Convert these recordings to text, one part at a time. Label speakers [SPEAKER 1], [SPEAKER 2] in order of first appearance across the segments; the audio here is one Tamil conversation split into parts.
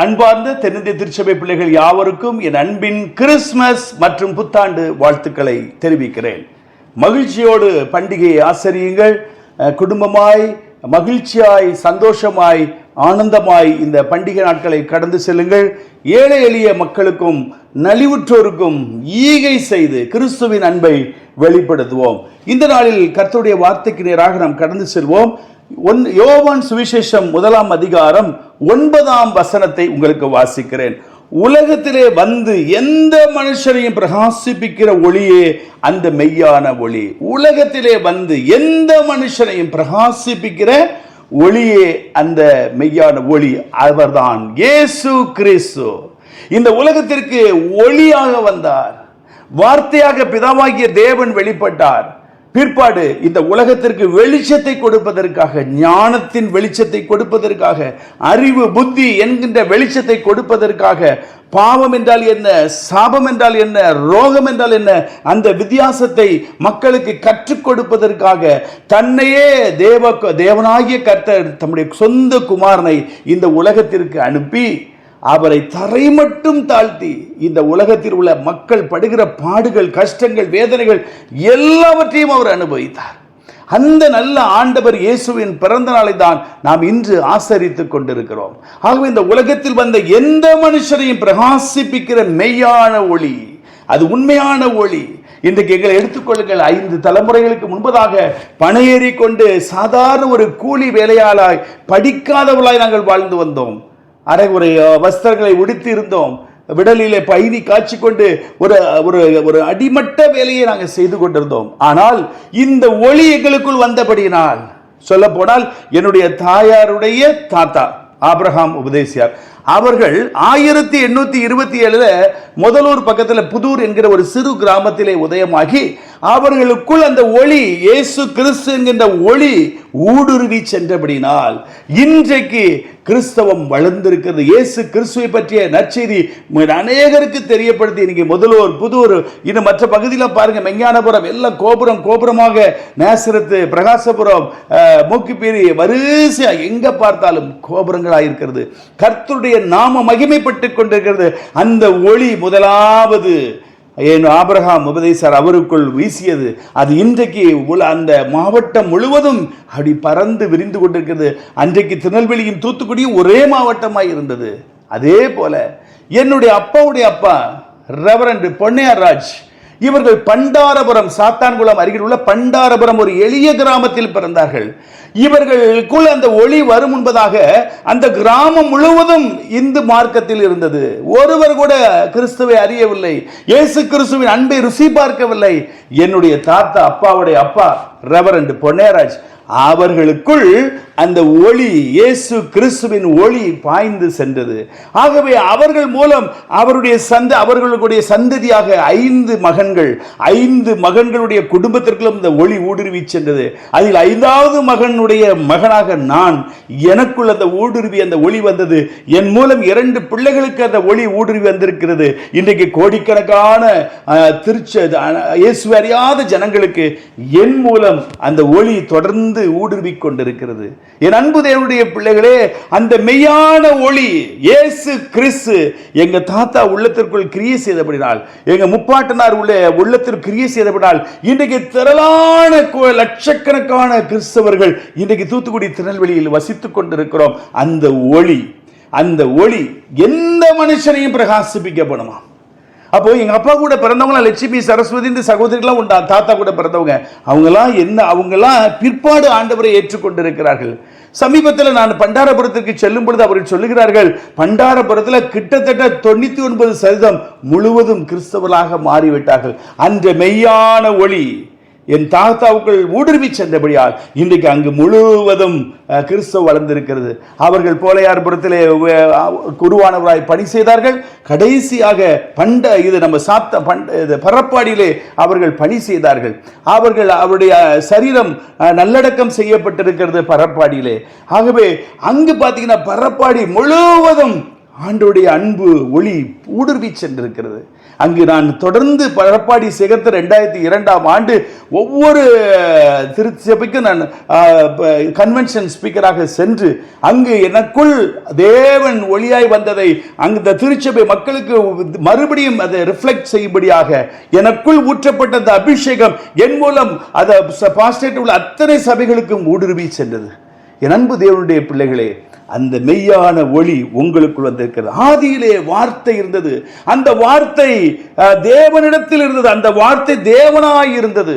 [SPEAKER 1] அன்பார்ந்த தென்னிந்திய திருச்சபை பிள்ளைகள் யாவருக்கும் என் அன்பின் கிறிஸ்துமஸ் மற்றும் புத்தாண்டு வாழ்த்துக்களை தெரிவிக்கிறேன். மகிழ்ச்சியோடு பண்டிகையை ஆசரியுங்கள். குடும்பமாய், மகிழ்ச்சியாய், சந்தோஷமாய், ஆனந்தமாய் இந்த பண்டிகை நாட்களை கடந்து செல்லுங்கள். ஏழை எளிய மக்களுக்கும் நலிவுற்றோருக்கும் ஈகை செய்து கிறிஸ்துவின் அன்பை வெளிப்படுத்துவோம். இந்த நாளில் கர்த்தருடைய வார்த்தைக்கு நேராக நாம் கடந்து செல்வோம். யோவான் சுவிசேஷம் 1 அதிகாரம் 9 உங்களுக்கு வாசிக்கிறேன். உலகத்திலே வந்து எந்த மனுஷரையும் பிரகாசிப்பிக்கிற ஒளியே அந்த மெய்யான ஒளி. உலகத்திலே வந்து எந்த மனுஷரையும் பிரகாசிப்பிக்கிற ஒளியே அந்த மெய்யான ஒளி. அவர்தான் இயேசு கிறிஸ்து. இந்த உலகத்திற்கு ஒளியாக வந்தார். வார்த்தையாக பிதாவாகிய தேவன் வெளிப்பட்டார். பிற்பாடு இந்த உலகத்திற்கு வெளிச்சத்தை கொடுப்பதற்காக, ஞானத்தின் வெளிச்சத்தை கொடுப்பதற்காக, அறிவு புத்தி என்கின்ற வெளிச்சத்தை கொடுப்பதற்காக, பாவம் என்றால் என்ன, சாபம் என்றால் என்ன, ரோகம் என்றால் என்ன, அந்த வித்தியாசத்தை மக்களுக்கு கற்றுக் கொடுப்பதற்காக தன்னையே தேவனாகிய கர்த்தர் தம்முடைய சொந்த குமாரனை இந்த உலகத்திற்கு அனுப்பி அவரை தரை மட்டும் தாழ்த்தி இந்த உலகத்தில் உள்ள மக்கள் படுகிற பாடுகள், கஷ்டங்கள், வேதனைகள் எல்லாவற்றையும் அவர் அனுபவித்தார். அந்த நல்ல ஆண்டவர் இயேசுவின் பிறந்த நாளை தான் நாம் இன்று ஆசரித்துக் கொண்டிருக்கிறோம். ஆகவே இந்த உலகத்தில் வந்த எந்த மனுஷரையும் பிரகாசிப்பிக்கிற மெய்யான ஒளி, அது உண்மையான ஒளி. இன்றைக்கு எங்களை எடுத்துக்கொள்ளுங்கள். 5 தலைமுறைகளுக்கு முன்பதாக பணையேறி கொண்டு சாதாரண ஒரு கூலி வேலையாளாய், படிக்காதவர்களாய் நாங்கள் வாழ்ந்து வந்தோம். அரைகுறை வஸ்திரங்களை உடுத்தி இருந்தோம். விடலிலே பைதி காய்ச்சி கொண்டு ஒரு அடிமட்ட வேலையை நாங்கள் செய்து கொண்டிருந்தோம். ஆனால் இந்த ஒளி எங்களுக்குள் வந்தபடியினால், சொல்ல போனால் என்னுடைய தாயாருடைய தாத்தா ஆபிரகாம் உபதேசியார் அவர்கள் 1827 முதலூர் பக்கத்தில் புதூர் என்கிற ஒரு சிறு கிராமத்திலே உதயமாகி அவர்களுக்குள் அந்த ஒளி, இயேசு கிறிஸ்து என்கின்ற ஒளி ஊடுருவி சென்றபடினால் இன்றைக்கு கிறிஸ்தவம் வளர்ந்திருக்கிறது. இயேசு கிறிஸ்துவை பற்றிய நற்செய்தி அநேகருக்கு தெரியப்படுத்தி இன்னைக்கு முதலூர், புதூர், இன்னும் மற்ற பகுதியில் பாருங்க, மெஞ்ஞானபுரம் எல்லாம் கோபுரமாக, நேசரத்து, பிரகாசபுரம், மூக்குப்பேரி, வரிசையா எங்க பார்த்தாலும் கோபுரங்களாக இருக்கிறது. கர்த்தருடைய நாம மகிமைப்பட்டுக் கொண்டிருக்கிறது. அந்த ஒளி முதலாவது ஆபிரகாம் உபதேசர் அவருக்குள் வீசியது. அது இன்றைக்கு அந்த மாவட்டம் முழுவதும் அப்படி பறந்து விரிந்து கொண்டிருக்கிறது. அன்றைக்கு திருநெல்வேலியும் தூத்துக்குடியும் ஒரே மாவட்டமாய் இருந்தது. அதே போல என்னுடைய அப்பாவுடைய அப்பா ரெவரண்ட் பொன்னையார் ராஜ், இவர்கள் பண்டாரபுரம், சாத்தான்குளம் அருகில் உள்ள பண்டாரபுரம் ஒரு எளிய கிராமத்தில் பிறந்தார்கள். இவர்களுக்குள் அந்த ஒளி வரும் முன்பதாக அந்த கிராமம் முழுவதும் இந்து மார்க்கத்தில் இருந்தது. ஒருவர் கூட கிறிஸ்துவை அறியவில்லை, இயேசு கிறிஸ்துவின் அன்பை ருசி பார்க்கவில்லை. என்னுடைய தாத்தா, அப்பாவுடைய அப்பா ரெவரண்ட் பொன்னையராஜ், அவர்களுக்குள் அந்த ஒளி, இயேசு கிறிஸ்துவின் ஒளி பாய்ந்து சென்றது. ஆகவே அவர்கள் மூலம் அவர்களுடைய சந்ததியாக 5 மகன்கள், 5 மகன்களுடைய குடும்பத்திற்குள்ளும் இந்த ஒளி ஊடுருவி சென்றது. அதில் 5வது மகனுடைய மகனாக நான், எனக்குள் அந்த ஊடுருவி அந்த ஒளி வந்தது. என் மூலம் 2 பிள்ளைகளுக்கு அந்த ஒளி ஊடுருவி வந்திருக்கிறது. இன்றைக்கு கோடிக்கணக்கான இயேசு அறியாத ஜனங்களுக்கு என் மூலம் அந்த ஒளி தொடர்ந்து ஊடுருவி கொண்டிருக்கிறது. என் அன்பு தேவனுடைய பிள்ளைகளே, அந்த மெய்யான ஒளி இயேசு கிறிஸ்து எங்க தாத்தா உள்ளத்திற்குள் கிரியை செய்தபடினால், எங்க முப்பாட்டனார் உள்ளத்திற்கு கிரியை செய்தபடினால் இன்றைக்கு திரளான லட்சக்கணக்கான கிறிஸ்தவர்கள் இன்றைக்கு தூத்துக்குடி, திருநெல்வேலியில் வசித்துக் கொண்டிருக்கிறோம். அந்த ஒளி எந்த மனுஷனையும் பிரகாசிப்பிக்கப்படுமா? அப்போ எங்க அப்பா கூட பிறந்தவங்க லட்சுமி, சரஸ்வதி, இந்த சகோதரிகளாம் உண்டா. தாத்தா கூட பிறந்தவங்க அவங்கெல்லாம் பிற்பாடு ஆண்டவரை ஏற்றுக்கொண்டிருக்கிறார்கள். சமீபத்தில் நான் பண்டாரபுரத்திற்கு செல்லும் பொழுது அவர்கள் சொல்லுகிறார்கள், பண்டாரபுரத்தில் கிட்டத்தட்ட 99% முழுவதும் கிறிஸ்தவர்களாக மாறிவிட்டார்கள். அந்த மெய்யான ஒளி என் தாத்தாவுக்குள் ஊடுருவி சென்றபடியால் இன்றைக்கு அங்கு முழுவதும் கிறிஸ்தவ வளர்ந்திருக்கிறது. அவர்கள் போலையார்புரத்திலே குருவானவராய் பணி செய்தார்கள். கடைசியாக பரப்பாடியிலே அவர்கள் பணி செய்தார்கள். அவருடைய சரீரம் நல்லடக்கம் செய்யப்பட்டிருக்கிறது பரப்பாடியிலே. ஆகவே அங்கு பார்த்தீங்கன்னா பரப்பாடி முழுவதும் ஆண்டவருடைய அன்பு ஒளி ஊடுருவி சென்றிருக்கிறது. அங்கு நான் தொடர்ந்து பரப்பாடி சேகரித்த 2002ஆம் ஆண்டு ஒவ்வொரு திருச்சபைக்கும் நான் கன்வென்ஷன் ஸ்பீக்கராக சென்று அங்கு எனக்குள் தேவன் ஒளியாய் வந்ததை அந்த திருச்சபை மக்களுக்கு மறுபடியும் அதை ரிஃப்ளெக்ட் செய்யும்படியாக எனக்குள் ஊற்றப்பட்ட அந்த அபிஷேகம் என் மூலம் அதை பாஸ்டேட் உள்ள அத்தனை சபைகளுக்கும் ஊடுருவி சென்றது. என் அன்பு தேவனுடைய பிள்ளைகளே, அந்த மெய்யான ஒளி உங்களுக்குள் வந்திருக்கிறது. ஆதியிலே வார்த்தை இருந்தது, அந்த வார்த்தை தேவனிடத்தில் இருந்தது, அந்த வார்த்தை தேவனாய் இருந்தது.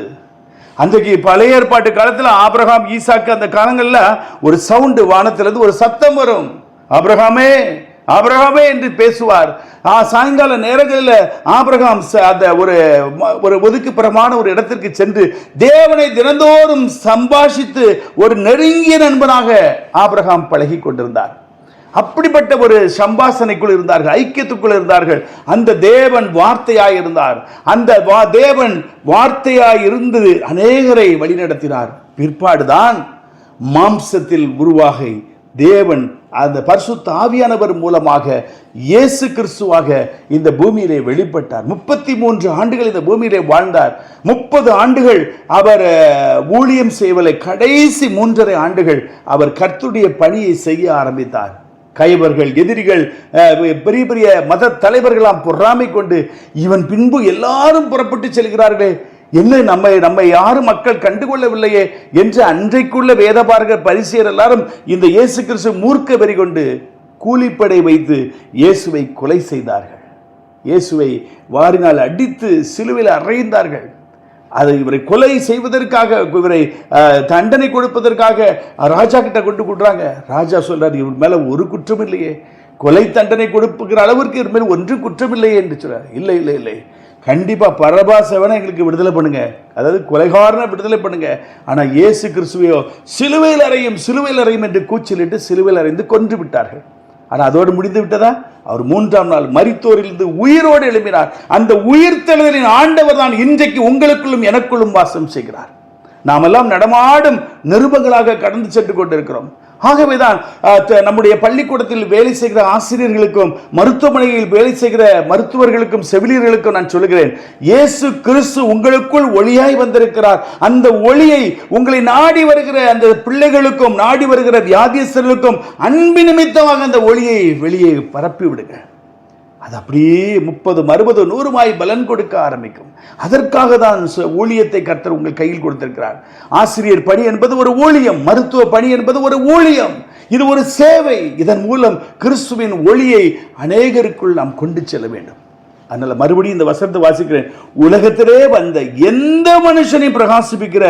[SPEAKER 1] அன்றைக்கு பழைய ஏற்பாட்டு காலத்தில் ஆபிரகாம் ஈசாக்கு அந்த காலங்களில் ஒரு சவுண்டு வானத்திலிருந்து ஒரு சத்தம் வரும், ஆபிரகாமே ஆபிரகாமே என்று பேசுவார். சாயங்கால நேரங்களில் ஆபிரகாம் அந்த ஒரு ஒதுக்குப்புறமான ஒரு இடத்திற்கு சென்று தேவனை தினந்தோறும் சம்பாஷித்து ஒரு நெருங்கிய நண்பனாக ஆபிரகாம் பழகி கொண்டிருந்தார். அப்படிப்பட்ட ஒரு சம்பாஷணைக்குள் இருந்தார்கள், ஐக்கியத்துக்குள் இருந்தார்கள். அந்த தேவன் வார்த்தையாய் இருந்தார். அந்த தேவன் வார்த்தையாய் இருந்து அநேகரை வழிநடத்தினார். பிற்பாடுதான் மாம்சத்தில் உருவாகி தேவன் அந்த பரிசுத்த ஆவியானவர் மூலமாக இயேசு கிறிஸ்துவாக இந்த பூமியிலே வெளிப்பட்டார். 33 ஆண்டுகள் இந்த பூமியிலே வாழ்ந்தார். 30 ஆண்டுகள் அவர் ஊழியம் செய்வதை, கடைசி 3.5 ஆண்டுகள் அவர் கர்த்தருடைய பணியை செய்ய ஆரம்பித்தார். கைவர்கள், எதிரிகள், பெரிய பெரிய மத தலைவர்களாம் பொறாமை கொண்டு இவன் பின்பு எல்லாரும் புறப்பட்டு செல்கிறார்களே, என்ன நம்மை யாரும் மக்கள் கண்டுகொள்ளவில்லையே என்று அன்றைக்குள்ள வேதபாரகர் பரிசேயர் எல்லாரும் இந்த இயேசு கிறிஸ்து மூர்க்க வெறி கொண்டு கூலிப்படை வைத்து இயேசுவை கொலை செய்தார்கள். இயேசுவை வாரினால் அடித்து சிலுவையில் அறைந்தார்கள். அதை இவரை கொலை செய்வதற்காக, இவரை தண்டனை கொடுப்பதற்காக ராஜா கிட்ட கொண்டு கொடுறாங்க. ராஜா சொல்றார், இவர் மேல ஒரு குற்றம் இல்லையே, கொலை தண்டனை கொடுப்புகிற அளவிற்கு இவர் மேல் ஒன்று குற்றம் இல்லையே என்று சொல்றார். இல்லை இல்லை இல்லை, கண்டிப்பா பரபாசவனை எங்களுக்கு விடுதலை பண்ணுங்க, அதாவது கொலைகாரனை விடுதலை பண்ணுங்க. ஆனா இயேசு கிறிஸ்துவையோ சிலுவையில் அறையும் என்று கூச்சலிட்டு சிலுவையில் அறைந்து கொன்று விட்டார்கள். ஆனா அதோடு முடிந்து விட்டதா? அவர் 3ஆம் நாள் மரித்தோரிலிருந்து உயிரோடு எழுப்பினார். அந்த உயிர்த்தெழுதலின் ஆண்டவர் தான் இன்றைக்கு உங்களுக்குள்ளும் எனக்குள்ளும் வாசம் செய்கிறார். நாமெல்லாம் நடமாடும் நிருபங்களாக கடந்து சென்று கொண்டிருக்கிறோம். ஆகவேதான் நம்முடைய பள்ளிக்கூடத்தில் வேலை செய்கிற ஆசிரியர்களுக்கும் மருத்துவமனையில் வேலை செய்கிற மருத்துவர்களுக்கும் செவிலியர்களுக்கும் நான் சொல்லுகிறேன், இயேசு கிறிஸ்து உங்களுக்குள் ஒளியாய் வந்திருக்கிறார். அந்த ஒளியை உங்களை நாடி வருகிற அந்த பிள்ளைகளுக்கும் நாடி வருகிற வியாதியஸ்தர்களுக்கும் அன்பு நிமித்தமாக அந்த ஒளியை வெளியே பரப்பி விடுங்க. அது அப்படியே 30, 60, 100 பலன் கொடுக்க ஆரம்பிக்கும். அதற்காக தான் ஊழியத்தை கர்த்தர் உங்கள் கையில் கொடுத்திருக்கிறார். ஆசிரியர் பணி என்பது ஒரு ஊழியம், மருத்துவ பணி என்பது ஒரு ஊழியம், இது ஒரு சேவை. இதன் மூலம் கிறிஸ்துவின் ஒளியை அநேகருக்குள் நாம் கொண்டு செல்ல வேண்டும். அதனால மறுபடியும் இந்த வசனத்தை வாசிக்கிறேன். உலகத்திலே வந்த எந்த மனுஷனையும் பிரகாசிப்பிக்கிற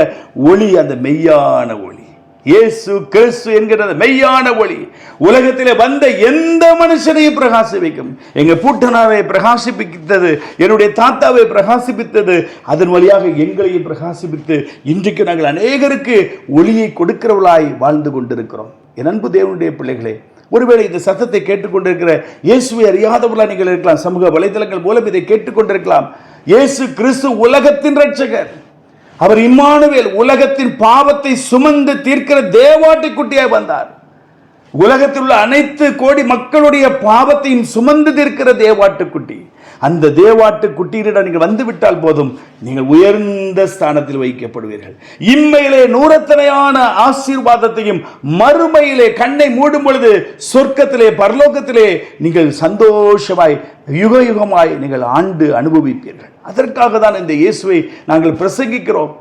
[SPEAKER 1] ஒளி அந்த மெய்யான ஒளி, இயேசு கிறிஸ்து என்கிற மெய்யான ஒளி உலகத்திலே வந்த எந்த மனுஷனையும் பிரகாசிப்பிக்கும். எங்க பூட்டனாரை பிரகாசிப்பித்தது, என்னுடைய தாத்தாவை பிரகாசிப்பித்தது, அதன் வழியாக எங்களையும் பிரகாசிப்பித்து இன்றைக்கு நாங்கள் அநேகருக்கு ஒளியை கொடுக்கிறவர்களாய் வாழ்ந்து கொண்டிருக்கிறோம். என் அன்பு தேவனுடைய பிள்ளைகளே, ஒருவேளை இந்த சத்தத்தை கேட்டுக்கொண்டிருக்கிற இயேசுவை அறியாதவர்களா நீங்கள் இருக்கலாம். சமூக வலைதளங்கள் மூலம் இதை கேட்டுக்கொண்டிருக்கலாம். இயேசு கிறிஸ்து உலகத்தின் இரட்சகர். அவர் இம்மானுவேல், உலகத்தின் பாவத்தை சுமந்து தீர்க்கிற தேவாட்டுக்குட்டியாய் வந்தார். உலகத்தில் உள்ள அனைத்து கோடி மக்களுடைய பாவத்தையும் சுமந்து தீர்க்கிற தேவாட்டுக்குட்டி. அந்த தேவாட்டுக்குட்டியிடம் நீங்கள் வந்து விட்டால் போதும், நீங்கள் உயர்ந்த ஸ்தானத்தில் வைக்கப்படுவீர்கள். இம்மையிலே நூறத்தனையான ஆசீர்வாதத்தையும், மறுமையிலே கண்ணை மூடும் பொழுது சொர்க்கத்திலே பரலோகத்திலே நீங்கள் சந்தோஷமாய் யுக யுகமாய் நீங்கள் ஆண்டு அனுபவிப்பீர்கள். அதற்காக தான் இந்த இயேசுவை நாங்கள் பிரசங்கிக்கிறோம்.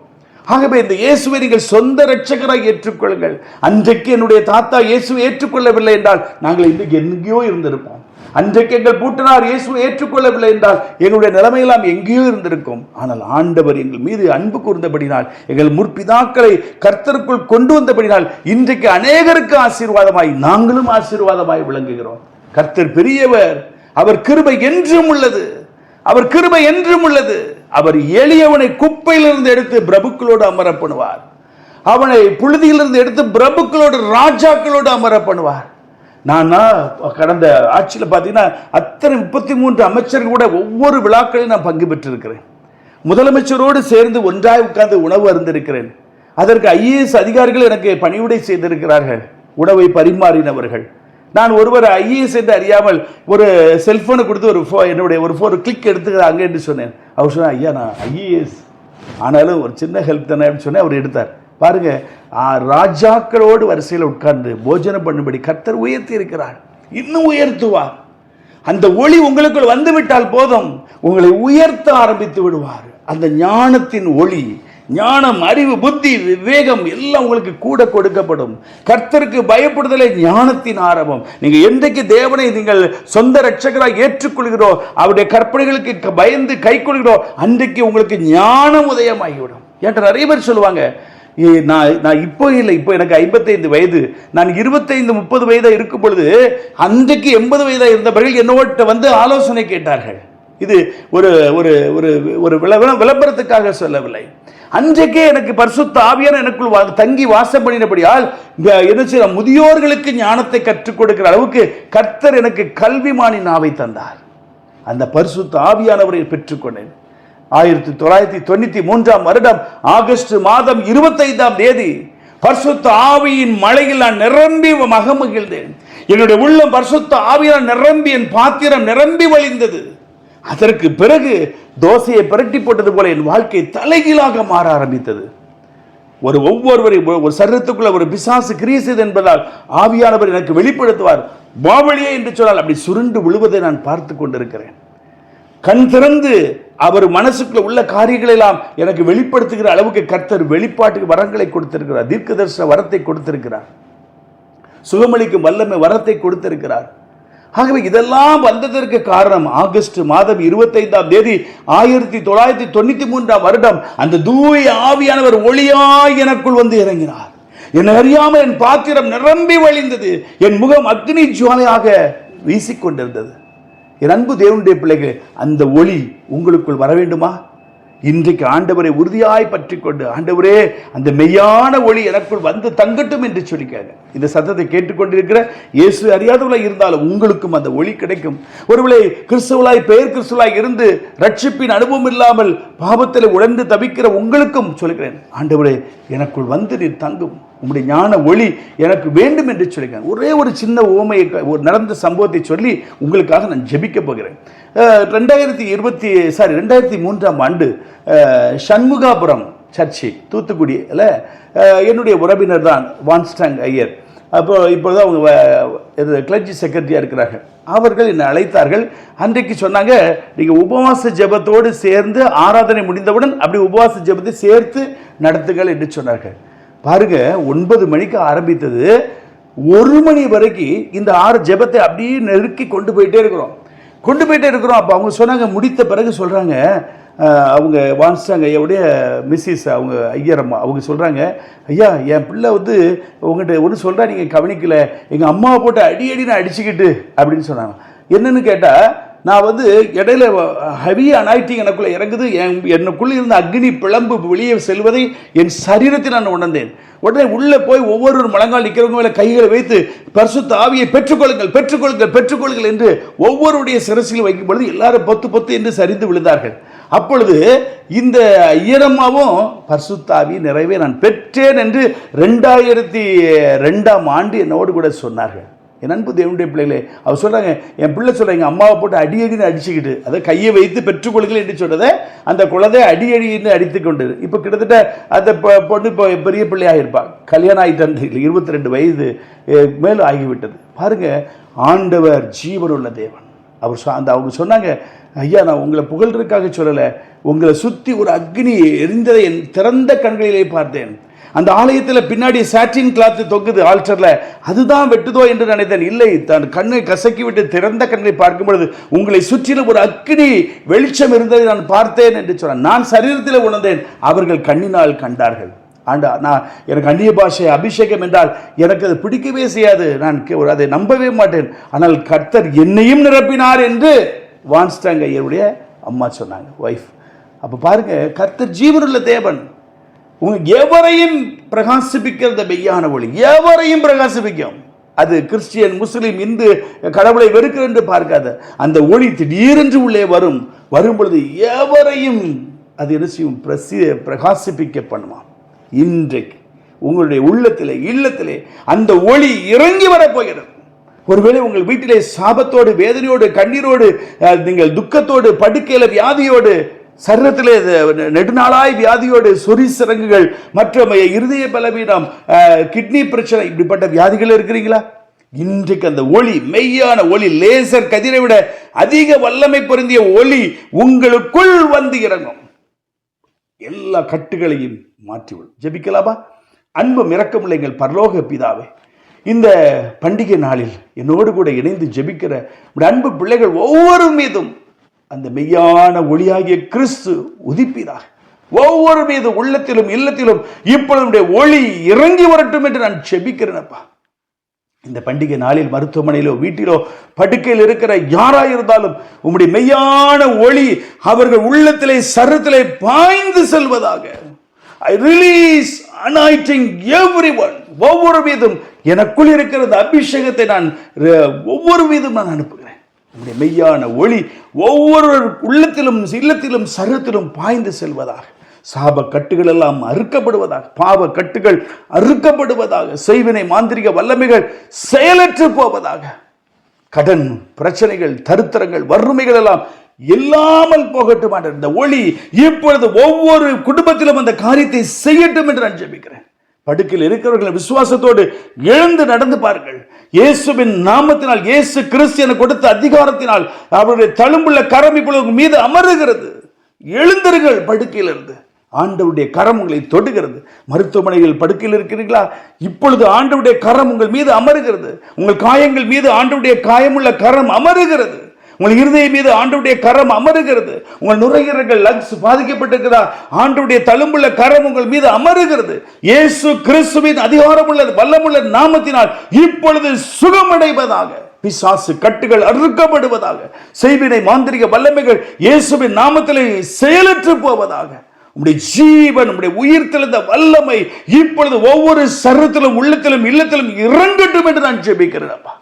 [SPEAKER 1] ஆகவே இந்த இயேசுவை நீங்கள் சொந்த இரட்சகராய் ஏற்றுக்கொள்ளுங்கள். அன்றைக்கு என்னுடைய தாத்தா இயேசுவை ஏற்றுக்கொள்ளவில்லை என்றால் நாங்கள் இன்றைக்கு எங்கேயோ இருந்திருப்போம். அன்றைக்கு எங்கள் பூட்டனார் இயேசுவை ஏற்றுக்கொள்ளவில்லை என்றால் எங்களுடைய நிலைமையெல்லாம் எங்கேயோ இருந்திருக்கும். ஆனால் ஆண்டவர் எங்கள் மீது அன்பு கூர்ந்தபடினால், எங்கள் முற்பிதாக்களை கர்த்தருக்குள் கொண்டு வந்தபடினால் இன்றைக்கு அநேகருக்கு ஆசீர்வாதமாய் நாங்களும் ஆசீர்வாதமாய் விளங்குகிறோம். கர்த்தர் பெரியவர், அவர் கிருபை என்றும் உள்ளது, அவர் கிருபை என்றும் உள்ளது. அவர் எளியவனை குப்பையிலிருந்து எடுத்து பிரபுக்களோடு அமர பண்ணுவார். அவனை புழுதியிலிருந்து எடுத்து பிரபுக்களோடு ராஜாக்களோடு அமர பண்ணுவார். நான் கடந்த ஆட்சியில் பார்த்தீங்கன்னா அத்தனை 33 அமைச்சர்கள் கூட ஒவ்வொரு விழாக்களையும் நான் பங்கு பெற்றிருக்கிறேன். முதலமைச்சரோடு சேர்ந்து ஒன்றாய் உட்கார்ந்து உணவு அருந்திருக்கிறேன். அதற்கு IAS அதிகாரிகள் எனக்கு பணிவுடை செய்திருக்கிறார்கள், உணவை பரிமாறினவர்கள். நான் ஒருவர் ஐஏஎஸ் என்று அறியாமல் ஒரு செல்போனை கொடுத்து என்னுடைய ஒரு கிளிக் எடுத்துக்கிறாங்க என்று சொன்னேன். அவர் சொன்னார், ஐயா நான் ஐஏஎஸ் ஆனாலும் ஒரு சின்ன ஹெல்ப் தானே அப்படின்னு சொன்னேன். அவர் எடுத்தார். பாருங்க, ராஜாக்களோடு வரிசையில் உட்கார்ந்து போஜனம் பண்ணும்படி கர்த்தர் உயர்த்தி இருக்கிறார், இன்னும் உயர்த்துவார். அந்த ஒளி உங்களுக்குள் வந்துவிட்டால் போதும், உங்களை உயர்த்த ஆரம்பித்து விடுவார். அந்த ஞானத்தின் ஒளி, ஞானம், அறிவு, புத்தி, விவேகம் எல்லாம் உங்களுக்கு கூட கொடுக்கப்படும். கர்த்தருக்கு பயப்படுதலே ஞானத்தின் ஆரம்பம். நீங்க என்றைக்கு தேவனை நீங்கள் சொந்த ரட்சகராக ஏற்றுக்கொள்கிறோ, அவருடைய கற்பனைகளுக்கு பயந்து கை கொள்கிறோ, அன்றைக்கு உங்களுக்கு ஞானம் உதயமாகிவிடும். ஏன்ட்ட நிறைய பேர் சொல்லுவாங்க, நான் இப்போ இல்லை, இப்போ எனக்கு 55 வயது, நான் 25-30 வயதாக இருக்கும் பொழுது அன்றைக்கு 80 வயதாக இருந்தவர்கள் என்னோட வந்து ஆலோசனை கேட்டார்கள். இது ஒரு ஒரு ஒரு விளம்பரத்துக்காக சொல்லவில்லை. அன்றைக்கே எனக்கு பரிசுத்த ஆவியான எனக்குள் தங்கி வாசம் பண்ணினபடியால் என்ன செய்ய, முதியோர்களுக்கு ஞானத்தை கற்றுக் கொடுக்கிற அளவுக்கு கர்த்தர் எனக்கு கல்விமானி நாவை தந்தார். அந்த பரிசுத்த ஆவியானவரை பெற்றுக்கொண்டேன். 1993 வருடம் ஆகஸ்ட் மாதம் 25ஆம் தேதி பரிசுத்த ஆவியின் மழையில் நான் நிரம்பி மகிழ்ந்தேன். என்னுடைய உள்ளம் பரிசுத்த ஆவியால் நிரம்பி, என் பாத்திரம் நிரம்பி வழிந்தது. அதற்கு பிறகு தோசையை புரட்டி போட்டது போல என் வாழ்க்கை தலைகீழாக மாற ஆரம்பித்தது. ஒவ்வொருவரையும் ஒரு சரீரத்துக்குள்ள ஒரு பிசாசு கிரியை செய்து என்பதால் ஆவியானவர் எனக்கு வெளிப்படுத்துவார். மாவழியே என்று சொன்னால் அப்படி சுருண்டு விழுவதை நான் பார்த்து கொண்டிருக்கிறேன். கண் திறந்து அவர் மனசுக்குள்ள உள்ள காரியங்களை எல்லாம் எனக்கு வெளிப்படுத்துகிற அளவுக்கு கர்த்தர் வெளிப்பாட்டுக்கு வரங்களை கொடுத்திருக்கிறார். தீர்க்கதரிசன வரத்தை கொடுத்திருக்கிறார். சுகமளிக்கும் வல்லமை வரத்தை கொடுத்திருக்கிறார். ஆகவே இதெல்லாம் வந்ததற்கு காரணம் ஆகஸ்ட் மாதம் 25ஆம் தேதி 1993 வருடம் அந்த தூய ஆவியானவர் ஒளியாய் எனக்குள் வந்து இறங்கினார். என்னை அறியாமல் என் பாத்திரம் நிரம்பி வழிந்தது. என் முகம் அக்னி ஜுவாலையாக வீசிக்கொண்டிருந்தது. என் அன்பு தேவனுடைய பிள்ளைகள், அந்த ஒளி உங்களுக்குள் வர வேண்டுமா? இன்றைக்கு ஆண்டவரை உறுதியாய் பற்றி கொண்டு, ஆண்டவரே அந்த மெய்யான ஒளி எனக்குள் வந்து தங்கட்டும் என்று சொல்லிக்காங்க. இந்த சத்தத்தை கேட்டுக்கொண்டிருக்கிற இயேசு அறியாதவர்களாய் இருந்தாலும் உங்களுக்கும் அந்த ஒளி கிடைக்கும். ஒருவேளை கிறிஸ்தவளாய், பெயர் கிறிஸ்தவளாய் இருந்து ரட்சிப்பின் அனுபவம் இல்லாமல் பாவத்தில் உழந்து தவிக்கிற உங்களுக்கும் சொல்கிறேன், ஆண்டவரே எனக்குள் வந்து நீர் தங்கும், உங்களுடைய ஞான ஒளி எனக்கு வேண்டும் என்று சொல்லிக்கிறேன். ஒரே ஒரு சின்ன ஓமையை, ஒரு நடந்த சம்பவத்தை சொல்லி உங்களுக்காக நான் ஜெபிக்க போகிறேன். 2003ஆம் ஆண்டு சண்முகாபுரம் சர்ச்சி தூத்துக்குடியில் என்னுடைய உறவினர் தான் வான்ஸ்டாங் ஐயர். இப்போதான் அவங்க கிளர்ச்சி செக்ரட்டரியாக இருக்கிறாங்க. அவர்கள் என்னை அழைத்தார்கள். அன்றைக்கு சொன்னாங்க, நீங்கள் உபவாச ஜெபத்தோடு சேர்ந்து ஆராதனை முடிந்தவுடன் அப்படி உபவாச ஜெபத்தை சேர்த்து நடத்துங்கள் என்று சொன்னார்கள். பாருங்க, 9 மணிக்கு ஆரம்பித்தது, 1 மணி வரைக்கும் இந்த 6 ஜெபத்தை அப்படியே நெருக்கி கொண்டு போயிட்டே இருக்கிறோம். அப்போ அவங்க சொன்னாங்க, முடித்த பிறகு சொல்கிறாங்க, அவங்க வான்ஸ்டாங்க ஐயாவுடைய மிஸ்ஸஸ், அவங்க ஐயரம்மா, அவங்க சொல்கிறாங்க, ஐயா என் பிள்ளை வந்து உங்கள்கிட்ட ஒன்று சொல்கிறா, நீங்கள் கவனிக்கல, எங்கள் அம்மாவை போட்டு அடின்னு அடிச்சுக்கிட்டு அப்படின்னு சொன்னாங்க. என்னன்னு கேட்டால், நான் வந்து இடையில ஹெவி அனாய்டிங் எனக்குள்ளே இறங்குது, என்னக்குள்ளே இருந்த அக்னி பிளம்பு வெளியே செல்வதை என் சரீரத்தில் நான் உணர்ந்தேன். உடனே உள்ளே போய் ஒவ்வொரு முழங்கால் நிற்கிறவங்க மேலே கைகளை வைத்து பரிசுத்த ஆவியை பெற்றுக்கொள்ளுங்கள் என்று ஒவ்வொருடைய சிரசில் வைக்கும் பொழுது எல்லாரும் பொத்து என்று சரிந்து விழுந்தார்கள். அப்பொழுது இந்த ஈரமாவும் பரிசுத்த ஆவி நிறைவே நான் பெற்றேன் என்று 2002ஆம் ஆண்டு என்னோடு கூட சொன்னார்கள். என் அன்பு தேவனுடைய பிள்ளைகளே, அவர் சொல்கிறாங்க, என் பிள்ளை சொல்கிறாங்க, அம்மாவை போட்டு அடின்னு அடிச்சுக்கிட்டு, அதை கையை வைத்து பெற்றுக்கொள்ளுங்கள் என்று சொன்னதை அந்த குழந்தை அடின்னு அடித்து கொண்டது. இப்போ கிட்டத்தட்ட அந்த பொண்ணு இப்போ பெரிய பிள்ளையாக இருப்பாள். கல்யாணம் ஆகிட்டு 22 வயது மேலும் ஆகிவிட்டது. பாருங்க, ஆண்டவர் ஜீவனுள்ள தேவன். அவங்க சொன்னாங்க, ஐயா நான் உங்களை புகழ்றதுக்காக சொல்லலை, உங்களை சுற்றி ஒரு அக்னி எரிந்ததை என் திறந்த கண்களிலே பார்த்தேன். அந்த ஆலயத்தில் பின்னாடி சாட்டின் கிளாத் தொங்குது ஆல்டரில், அதுதான் வெட்டுதோ என்று நினைத்தேன். இல்லை, தன் கண்ணை கசக்கி விட்டு திறந்த கண்ணை பார்க்கும் பொழுது உங்களை சுற்றிலும் ஒரு அக்னி வெளிச்சம் இருந்ததை நான் பார்த்தேன் என்று சொன்னேன். நான் சரீரத்தில் உணர்ந்தேன், அவர்கள் கண்ணினால் கண்டார்கள். நான் எனக்கு அந்நிய பாஷை அபிஷேகம் என்றால் எனக்கு அது பிடிக்கவே செய்யாது, நான் அதை நம்பவே மாட்டேன். ஆனால் கர்த்தர் என்னையும் நிரப்பினார் என்று வான்ஸ்டாங் ஐயருடைய அம்மா சொன்னாங்க, ஒய்ஃப். அப்போ பாருங்க, கர்த்தர் ஜீவனுள்ள தேவன். எவரையும் பிரகாசிப்பிக்கிறது மெய்யான ஒளி, எவரையும் பிரகாசிப்பிக்கும். அது கிறிஸ்டியன், முஸ்லிம், இந்து, கடவுளை வெறுக்கிற என்று பார்க்காத அந்த ஒளி திடீரென்று உள்ளே வரும் பொழுது எவரையும் அது என்ன செய்யும், பிரகாசிப்பிக்க பண்ணுமா. இன்றைக்கு உங்களுடைய உள்ளத்திலே, இல்லத்திலே அந்த ஒளி இறங்கி வரப்போகிறது. ஒருவேளை உங்கள் வீட்டிலே சாபத்தோடு, வேதனையோடு, கண்ணீரோடு, நீங்கள் துக்கத்தோடு, படுக்கையில வியாதியோடு, சரீரத்திலே நெடுநாளாய் வியாதியோடு, சொறி சிறங்குகள் மற்றும் இருதய பலவீனம், கிட்னி பிரச்சனை, இப்படிப்பட்ட வியாதிகள் இருக்கிறீங்களா? இன்றைக்கு அந்த ஒளி, மெய்யான ஒளி, லேசர் கதிரை விட அதிக வல்லமை பொருந்திய ஒளி உங்களுக்குள் வந்து இறங்கும். எல்லா கட்டுகளையும் மாற்றிவிடும். ஜெபிக்கலாமா? அன்பும் இரக்கமுள்ள எங்கள் பரலோக பிதாவே, இந்த பண்டிகை நாளில் என்னோடு கூட இணைந்து ஜெபிக்கிற அன்பு பிள்ளைகள் ஒவ்வொரு மீதும் அந்த மெய்யான ஒளியாகிய கிறிஸ்து உதிப்பீராக. ஒவ்வொரு மீது உள்ளத்திலும் இல்லத்திலும் இப்பொழுது ஒளி இறங்கி வரட்டும் என்று நான் ஜெபிக்கிறேனப்பா. இந்த பண்டிகை நாளில் மருத்துவமனையிலோ, வீட்டிலோ, படுக்கையில் இருக்கிற யாராயிருந்தாலும் உம்முடைய மெய்யான ஒளி அவர்கள் உள்ளத்திலே, சரத்திலே பாய்ந்து செல்வதாக. I release anointing everyone. ஒவ்வொரு மீதும் எனக்குள் இருக்கிற அபிஷேகத்தை நான் ஒவ்வொரு மீதும் நான் அனுப்புகிறேன். உம்முடைய மெய்யான ஒளி ஒவ்வொரு உள்ளத்திலும், இல்லத்திலும், சரத்திலும் பாய்ந்து செல்வதாக. சாப கட்டுகள் எல்லாம் அறுக்கப்படுவதாக, பாவ கட்டுகள் அறுக்கப்படுவதாக, செய்வினை மாந்திரிக வல்லமைகள் செயலற்று போவதாக, கடன் பிரச்சனைகள், தருத்திரங்கள், வறுமைகள் எல்லாம் இல்லாமல் போகட்டும். இந்த ஒளி இப்பொழுது ஒவ்வொரு குடும்பத்திலும் அந்த காரியத்தை செய்யட்டும் என்று நான் ஜெபிக்கிறேன். படுக்கையில் இருக்கிறவர்கள் விசுவாசத்தோடு எழுந்து நடந்து பாருங்கள். இயேசுவின் நாமத்தினால், இயேசு கிறிஸ்து எனக்கு கொடுத்த அதிகாரத்தினால் அவருடைய தழும்புள்ள கரம் இப்பொழுது மீது அமருகிறது. எழுந்திருங்கள் படுக்கையிலிருந்து. ஆண்டவருடைய கரம் உங்களை தொடுகிறது. மருத்துவமனையில் படுக்கையில் இருக்கிறீர்களா? இப்பொழுது ஆண்டவருடைய கரம் உங்கள் மீது அமருகிறது. உங்கள் காயங்கள் மீது ஆண்டவருடைய காயமுள்ள கரம் அமருகிறது. உங்கள் இருதய மீது ஆண்டவருடைய கரம் அமருகிறது. உங்கள் நுரையீரல்கள், லங்ஸ் பாதிக்கப்பட்டிருக்கிறதா? ஆண்டவருடைய தழும்புள்ள கரம் உங்கள் மீது அமருகிறது. இயேசு கிறிஸ்துவின் அதிகாரமுள்ள வல்லமுள்ள நாமத்தினால் இப்பொழுது சுகமடைவதாக. பிசாசு கட்டுகள் அறுக்கப்படுவதாக. செய்வினை மாந்திரிக வல்லமைகள் இயேசுவின் நாமத்திலே செயலற்று போவதாக. உம்முடைய ஜீவன், உம்முடைய உயிர் தெளிந்த வல்லமை இப்பொழுது ஒவ்வொரு சரீரத்திலும், உள்ளத்திலும், இல்லத்திலும் இறங்கட்டும் என்று நான் ஜெபிக்கிறேன் அப்பா.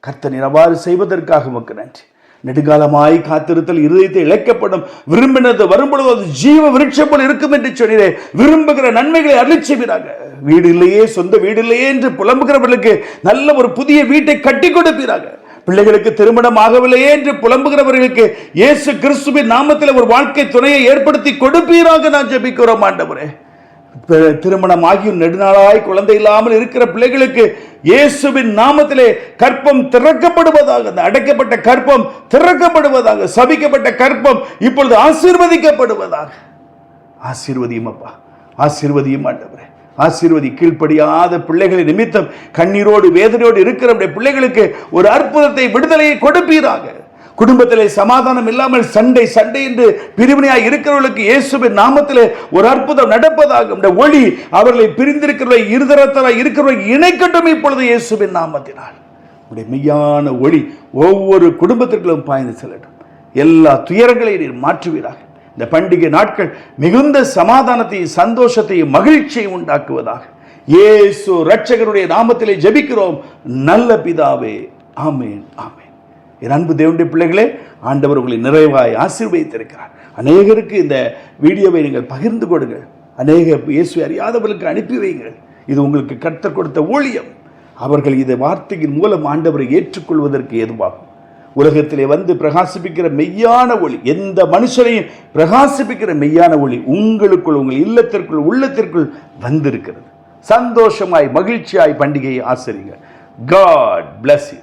[SPEAKER 1] கர்த்தர் அவ்வாறு செய்வதற்காக உமக்கு நன்றி. நெடுங்காலமாய் காத்திருத்தல் இருதயத்தை இழைக்கப்படும். விரும்பினது வரும்பொழுது அது ஜீவ விருட்சம் போல் இருக்கும் என்று சொன்னீரே. விரும்புகிற நன்மைகளை அருளிச்செய்வீராக. வீடு இல்லையே, சொந்த வீடு இல்லையே என்று புலம்புகிறவர்களுக்கு நல்ல ஒரு புதிய வீட்டை கட்டி கொடுப்பீராக. பிள்ளைகளுக்கு திருமணம் ஆகவில்லையே என்று புலம்புகிறவர்களுக்கு இயேசு கிறிஸ்துவின் நாமத்தில் ஒரு வாழ்க்கை துணையை ஏற்படுத்தி கொடுப்பீராக நான் ஜெபிக்கிறோம் ஆண்டவரே. திருமணம் ஆகியும் நெடுநாளாய் குழந்தை இல்லாமல் இருக்கிற பிள்ளைகளுக்கு இயேசுவின் நாமத்திலே கற்பம் திறக்கப்படுவதாக. அந்த அடைக்கப்பட்ட கற்பம் திறக்கப்படுவதாக. சபிக்கப்பட்ட கற்பம் இப்பொழுது ஆசீர்வதிக்கப்படுவதாக. ஆசீர்வதியும் அப்பா, ஆசீர்வதியும் ஆண்டவரே, ஆசீர்வதி. கீழ்ப்படியாத பிள்ளைகளை நிமித்தம் கண்ணீரோடு வேதனையோடு இருக்கிற பிள்ளைகளுக்கு ஒரு அற்புதத்தை, விடுதலையை கொடுப்பீராக. குடும்பத்திலே சமாதானம் இல்லாமல் சண்டை சண்டை என்று பிரிவினையாய் இருக்கிறவர்களுக்கு இயேசுவின் நாமத்திலே ஒரு அற்புதம் நடப்பதாக. இந்த ஒளி அவர்களை பிரிந்திருக்கிறவர்களை, இருதரத்தராய் இருக்கிறவர்களை இணைக்கட்டும் இப்பொழுது இயேசுவின் நாமத்தினால். உடைய மெய்யான ஒளி ஒவ்வொரு குடும்பத்திற்கும் பாய்ந்து செல்லட்டும். எல்லா துயரங்களையும் நீர் மாற்றுவீராக. இந்த பண்டிகை நாட்கள் மிகுந்த சமாதானத்தையும், சந்தோஷத்தையும், மகிழ்ச்சியை உண்டாக்குவதாக. இயேசு இரட்சகருடைய நாமத்திலே ஜெபிக்கிறோம் நல்ல பிதாவே. ஆமென், ஆமென். என் அன்பு தேவனுடைய பிள்ளைகளே, ஆண்டவர் உங்களை நிறைவாய் ஆசீர்வதித்திருக்கிறார். அநேகருக்கு இந்த வீடியோவை நீங்கள் பகிர்ந்து கொடுங்கள். அநேக இயேசுவை அறியாதவர்களுக்கு அனுப்பி வைங்கள். இது உங்களுக்கு கர்த்தர் கொடுத்த ஊழியம். அவர்கள் இதை வார்த்தையின் மூலம் ஆண்டவரை ஏற்றுக்கொள்வதற்கு ஏதுவாகும். உலகத்திலே வந்து பிரகாசிப்பிக்கிற மெய்யான ஒளி, எந்த மனுஷனையும் பிரகாசிப்பிக்கிற மெய்யான ஒளி உங்களுக்குள், உங்கள் இல்லத்திற்குள், உள்ளத்திற்குள் வந்திருக்கிறது. சந்தோஷமாய், மகிழ்ச்சியாய் பண்டிகையை ஆசரிங்க. God bless you.